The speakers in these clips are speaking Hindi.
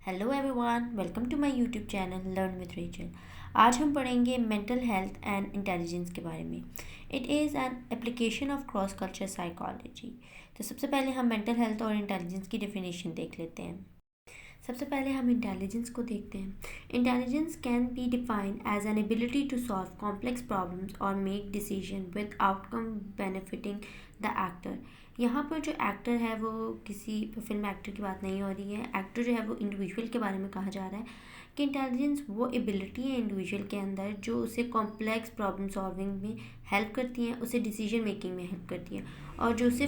Hello everyone, welcome to my YouTube channel learn with Rachel. आज हम पढ़ेंगे मेंटल हेल्थ एंड इंटेलिजेंस के बारे में। It is an application of cross culture psychology. तो सबसे पहले हम मेंटल हेल्थ और इंटेलिजेंस की डेफिनेशन देख लेते हैं। सबसे पहले हम इंटेलिजेंस को देखते हैं। Intelligence can be defined as an ability to solve complex problems और make decision with outcome benefiting the actor. यहाँ पर जो एक्टर है वो किसी फिल्म एक्टर की बात नहीं हो रही है। एक्टर जो है वो इंडिविजुअल के बारे में कहा जा रहा है कि इंटेलिजेंस वो एबिलिटी है इंडिविजुअल के अंदर जो उसे कॉम्प्लेक्स प्रॉब्लम सॉल्विंग में हेल्प करती हैं, उसे डिसीजन मेकिंग में हेल्प करती है और जो उसे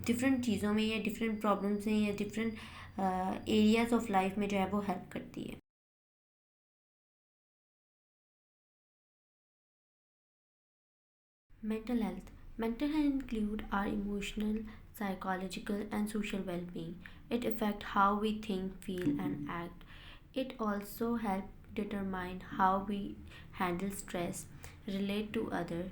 डिफरेंट चीज़ों में या डिफरेंट प्रॉब्लम्स में या डिफरेंट एरियाज ऑफ लाइफ में जो है वो हेल्प करती है। Mental health include our emotional, psychological and social well-being. It affect how we think, feel and act. It also help determine how we handle stress, relate to other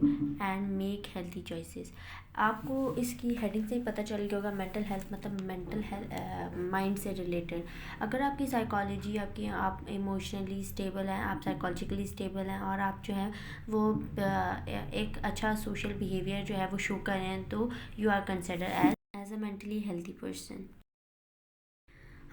and make healthy choices. आपको इसकी हेडिंग से ही पता चल गया होगा। मेंटल हेल्थ मतलब मेंटल हेल्थ माइंड से रिलेटेड। अगर आपकी साइकोलॉजी आपकी आप इमोशनली स्टेबल हैं, आप साइकोलॉजिकली स्टेबल हैं और आप जो है वो एक अच्छा सोशल बिहेवियर जो है वो शो करें तो you are consider as a mentally healthy person.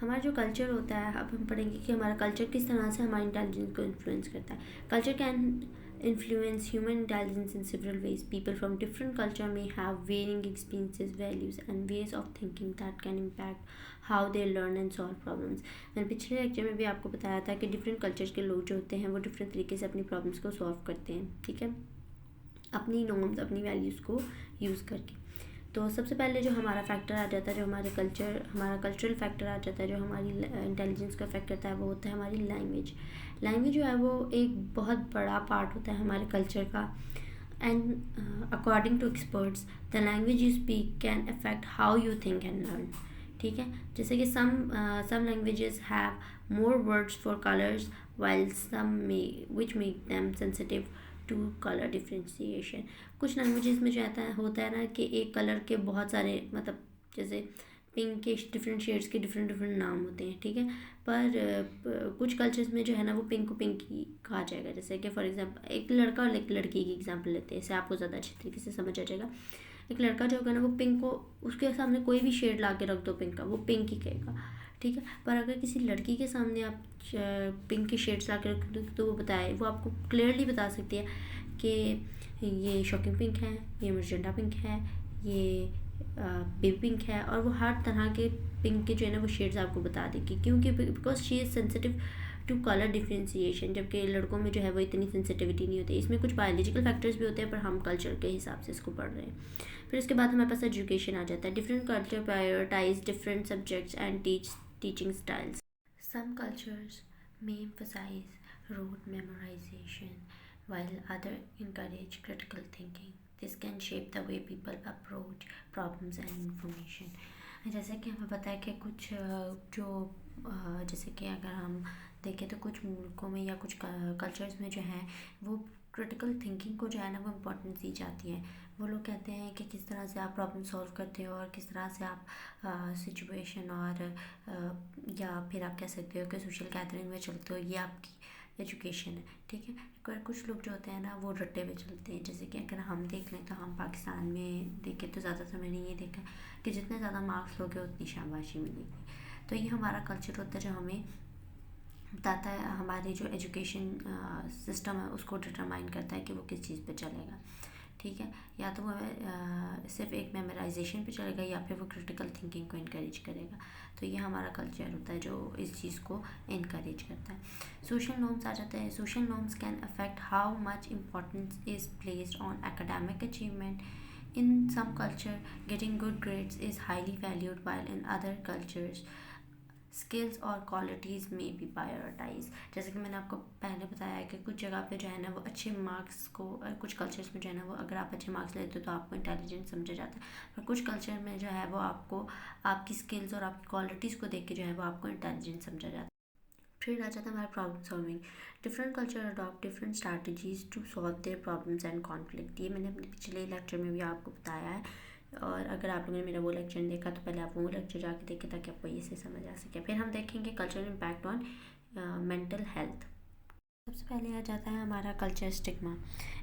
हमारा जो कल्चर होता है, अब हम पढ़ेंगे कि हमारा कल्चर किस तरह से हमारे इंटेलिजेंस को इन्फ्लुएंस करता है। Culture can influence human intelligence in several ways. People from different culture may have varying experiences, values and ways of thinking that can impact how they learn and solve problems. मैंने पिछले लेक्चर में भी आपको बताया था कि डिफरेंट कल्चर्स के लोग जो होते हैं वो डिफरेंट तरीके से अपनी प्रॉब्लम्स को सॉल्व करते हैं, ठीक है, अपनी नॉर्म्स अपनी वैल्यूज़ को यूज़ करके। तो सबसे पहले जो हमारा फैक्टर आ जाता है, जो हमारा कल्चरल फैक्टर आ जाता है, जो हमारी इंटेलिजेंस को अफेक्ट करता है, वो होता है हमारी लैंग्वेज। लैंग्वेज जो है वो एक बहुत बड़ा पार्ट होता है हमारे कल्चर का। And according to experts the language you speak can affect how you think and learn. ठीक है, जैसे कि some languages have more words for colours while some may which make them sensitive to colour differentiation. कुछ लैंग्वेजेस में जो होता है ना कि एक कलर के बहुत सारे मतलब जैसे पिंक के डिफरेंट शेड्स के डिफरेंट डिफरेंट नाम होते हैं, ठीक है, पर कुछ कल्चर्स में जो है ना वो पिंक को पिंक ही कहा जाएगा। जैसे कि फॉर एग्जांपल एक लड़का और एक लड़की की एग्जांपल लेते हैं, इससे आपको ज़्यादा अच्छी तरीके से समझ आ जाएगा। एक लड़का जो होगा ना वो पिंक को उसके सामने कोई भी शेड ला के रख दो पिंक का, वो पिंक ही कहेगा, ठीक है। पर अगर किसी लड़की के सामने आप पिंक के शेड्स ला के रख दो तो वो बताए, वो आपको क्लियरली बता सकती है कि ये शॉकिंग पिंक है, ये मजेंटा पिंक है, ये बेबी पिंक है, और वो हर तरह के पिंक के जो है ना वो शेड्स आपको बता देगी, क्योंकि because she is sensitive to colour differentiation. जबकि लड़कों में जो है वो इतनी सेंसिटिविटी नहीं होती। इसमें कुछ बायोलॉजिकल फैक्टर्स भी होते हैं पर हम कल्चर के हिसाब से इसको पढ़ रहे हैं। फिर उसके बाद हमारे पास एजुकेशन आ जाता है। Different culture prioritize different subjects and teaching styles. Some cultures may emphasize rote memorization, while others encourage critical thinking. This can shape the way people approach problems and information. जैसे कि हमें पता है कि कुछ जो जैसे कि अगर हम देखें तो कुछ मुल्कों में या कुछ कल्चर्स में जो है वो क्रिटिकल थिंकिंग को जो है ना वो इम्पोर्टेंस दी जाती है। वो लोग कहते हैं कि किस तरह से आप प्रॉब्लम सॉल्व करते हो और किस तरह से आप सिचुएशन और या फिर आप कह सकते हो कि सोशल गैदरिंग में चलते हो, ये आपकी एजुकेशन है, ठीक है। पर कुछ लोग जो होते हैं ना वो रट्टे में चलते हैं। जैसे कि अगर हम देख लें तो हम पाकिस्तान में देखें तो ज़्यादातर मैंने ये देखा कि जितने ज़्यादा मार्क्स लोगे उतनी शाबाशी मिलेगी। तो ये हमारा कल्चर होता है जो हमें बताता है, हमारे जो एजुकेशन सिस्टम है उसको डिटरमाइन करता है कि वो किस चीज़ पे चलेगा, ठीक है। या तो वो सिर्फ एक मेमोराइजेशन पे चलेगा या फिर वो क्रिटिकल थिंकिंग को इनकरेज करेगा। तो ये हमारा कल्चर होता है जो इस चीज़ को इनकरेज करता है। सोशल नॉर्म्स आ जाते हैं। Social norms can affect how much importance is placed on academic achievement. In some culture, getting good grades is highly valued, while in other cultures, skills और क्वालिटीज़ में भी प्रायोरिटाइज। जैसे कि मैंने आपको पहले बताया है कि कुछ जगह पे जो है ना वो अच्छे मार्क्स को, कुछ कल्चर्स में जो है ना वो अगर आप अच्छे मार्क्स लेते हो तो आपको इंटेलिजेंट समझा जाता है, पर कुछ कल्चर में जो है वो आपको आपकी स्किल्स और आपकी क्वालिटीज़ को देख के जो है वो आपको इंटेलिजेंट समझा जाता है। फिर आ जाता है हमारा problem solving. Different culture adopt different strategies to solve their problems and conflict. ये मैंने अपने पिछले लेक्चर में भी आपको बताया है और अगर आप लोगों ने मेरा वो लेक्चर नहीं देखा तो पहले आप वो लेक्चर जाके देखें ताकि आपको ये से समझ आ सके। फिर हम देखेंगे cultural impact on mental health. सबसे पहले आ जाता है हमारा culture stigma.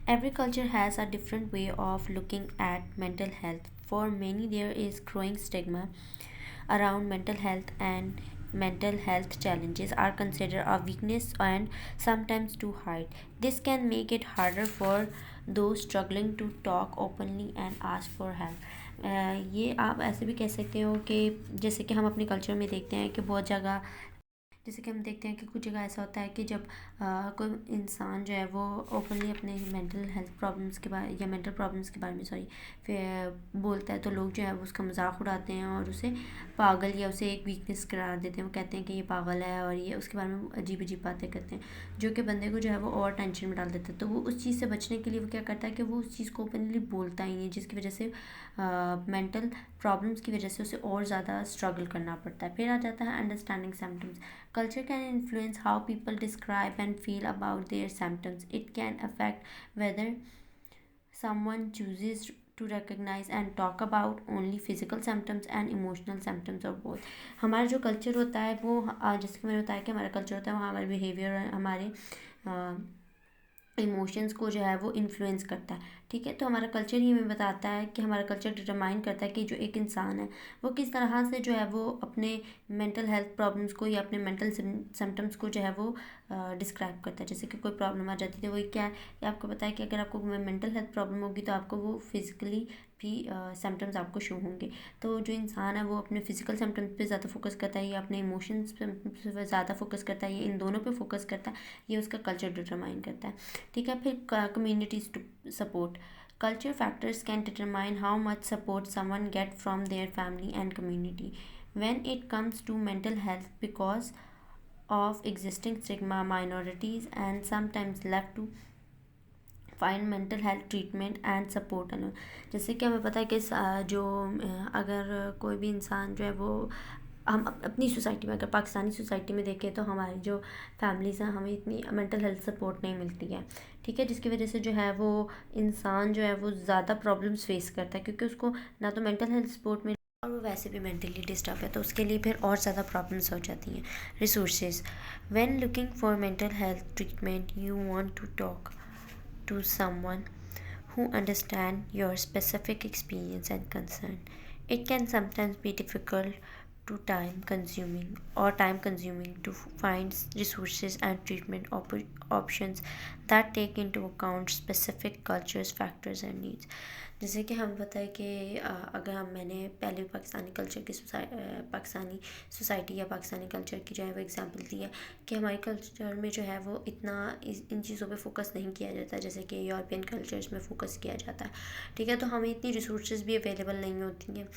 Every culture has a different way of looking at mental health. For many there is growing stigma around mental health, and mental health challenges are considered a weakness and sometimes to hide. This can make it harder for those struggling to talk openly and ask for help. ये आप ऐसे भी कह सकते हो कि जैसे कि हम अपने कल्चर में देखते हैं कि बहुत जगह, जैसे कि हम देखते हैं कि कुछ जगह ऐसा होता है कि जब कोई इंसान जो है वो ओपनली अपने मेंटल हेल्थ प्रॉब्लम्स के बारे या मेंटल प्रॉब्लम्स के बारे में फिर बोलता है तो लोग जो है वो उसका मजाक उड़ाते हैं और उसे पागल या उसे एक वीकनेस करार देते हैं। वो कहते हैं कि ये पागल है और ये उसके बारे में अजीब अजीब बातें करते हैं, जो कि बंदे को जो है वो और टेंशन में डाल देता है। तो वो उस चीज़ से बचने के लिए वो क्या करता है कि वो उस चीज़ को ओपनली बोलता ही नहीं, जिसकी वजह से मेंटल प्रॉब्लम्स की वजह से उसे और ज़्यादा स्ट्रगल करना पड़ता है। फिर आ जाता है understanding symptoms. Culture can influence how people describe and feel about their symptoms. It can affect whether someone chooses to recognize and talk about only physical symptoms and emotional symptoms or both. हमारा जो कल्चर होता है वो जैसे कि मैंने बताया कि हमारा कल्चर होता है वहाँ हमारे बिहेवियर, हमारे इमोशंस को जो है वो इन्फ्लुएंस करता है। ठीक है, तो हमारा कल्चर ही हमें बताता है कि हमारा कल्चर डिटरमाइन करता है कि जो एक इंसान है वो किस तरह से जो है वो अपने मेंटल हेल्थ प्रॉब्लम्स को या अपने मेंटल सिम्टम्स को जो है वो डिस्क्राइब करता है। जैसे कि कोई प्रॉब्लम आ जाती है, वो क्या है, ये आपको पता है कि अगर आपको मेंटल हेल्थ प्रॉब्लम होगी तो आपको वो फिजिकली भी सिम्टम्स आपको शो होंगे। तो जो इंसान है वो अपने फिजिकल सिम्टम्स पे ज़्यादा फोकस करता है या अपने इमोशंस पे ज़्यादा फोकस करता है, ये इन दोनों पे फोकस करता है, ये उसका कल्चर डिटरमाइन करता है। ठीक है, फिर communities to support. Culture factors can determine how much support someone gets from their family and community. When it comes to mental health, because of existing stigma, minorities and sometimes left to find mental health treatment and support अलग। जैसे कि हमें पता है कि जो अगर कोई भी इंसान जो है वो हम अपनी सोसाइटी में, अगर पाकिस्तानी सोसाइटी में देखें तो हमारी जो फैमिलीज़ हैं हमें इतनी मेंटल हेल्थ सपोर्ट नहीं मिलती है। ठीक है, जिसकी वजह से जो है वो इंसान जो है वो ज़्यादा प्रॉब्लम्स फेस करता है, क्योंकि उसको ना तो मेंटल हेल्थ सपोर्ट मिल और वो वैसे भी मेंटली डिस्टर्ब है, तो उसके लिए फिर और ज़्यादा प्रॉब्लम्स हो जाती हैं। Resources. When looking for mental health treatment you want to talk to someone who understands your specific experience and concern. It can sometimes be difficult to time consuming to find resources and treatment options that take into account specific cultures, factors and needs. जैसे कि हमें पता है कि अगर मैंने पहले पाकिस्तानी कल्चर की पाकिस्तानी सोसाइटी या पाकिस्तानी कल्चर की जो है वो एग्जांपल दी है कि हमारे कल्चर में जो है वो इतना इन चीज़ों पे फोकस नहीं किया जाता जैसे कि यूरोपियन कल्चर्स में फोकस किया जाता है। ठीक है, तो हमें इतनी रिसोर्सेज भी अवेलेबल नहीं होती हैं।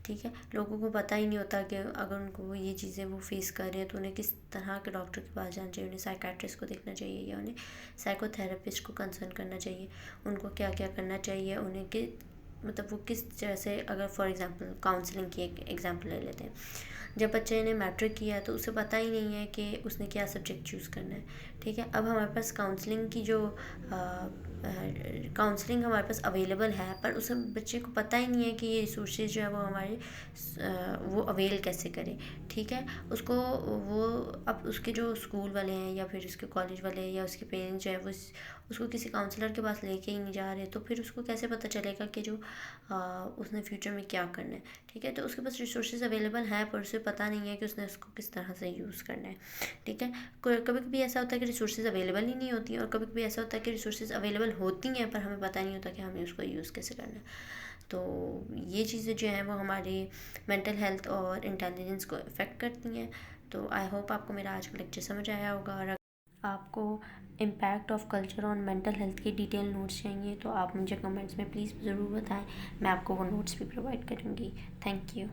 ठीक है, लोगों को पता ही नहीं होता कि अगर उनको ये चीज़ें वो फेस कर रहे हैं तो उन्हें किस तरह के डॉक्टर के पास जाना चाहिए, उन्हें साइकेट्रिस्ट को देखना चाहिए या उन्हें साइकोथेरेपिस्ट को कंसर्न करना चाहिए, उनको क्या क्या करना चाहिए, उन्हें कि मतलब वो किस तरह से, अगर फॉर एग्जांपल काउंसलिंग की एक एग्जांपल ले लेते हैं। जब बच्चे ने मैट्रिक किया तो उसे पता ही नहीं है कि उसने क्या सब्जेक्ट चूज़ करना है। ठीक है, अब हमारे पास काउंसलिंग की जो काउंसलिंग हमारे पास अवेलेबल है, पर उस बच्चे को पता ही नहीं है कि ये रिसोर्सेज जो है वो हमारे वो अवेल कैसे करें। ठीक है, उसको वो अब उसके जो स्कूल वाले हैं या फिर उसके कॉलेज वाले हैं या उसके पेरेंट्स जो है वो उसको किसी काउंसलर के पास लेके ही नहीं जा रहे, तो फिर उसको कैसे पता चलेगा कि जो उसने फ्यूचर में क्या करना है। ठीक है, तो उसके पास रिसोर्सेज अवेलेबल हैं पर उसे पता नहीं है कि उसने उसको किस तरह से यूज़ करना है। ठीक है, कभी कभी ऐसा होता है कि रिसोर्सेज अवेलेबल ही नहीं होती हैं और कभी कभी ऐसा होता है कि रिसोर्सेज अवेलेबल होती हैं पर हमें पता नहीं होता कि हमें उसको यूज़ कैसे करना है। तो ये चीज़ें जो हैं वो हमारी मेंटल हेल्थ और इंटेलिजेंस को इफ़ेक्ट करती हैं। तो आई होप आपको मेरा आज का लेक्चर समझ आया होगा, और आपको impact of culture on mental health के डिटेल नोट्स चाहिए तो आप मुझे कमेंट्स में प्लीज़ ज़रूर बताएं, मैं आपको वो नोट्स भी प्रोवाइड करूँगी। Thank you.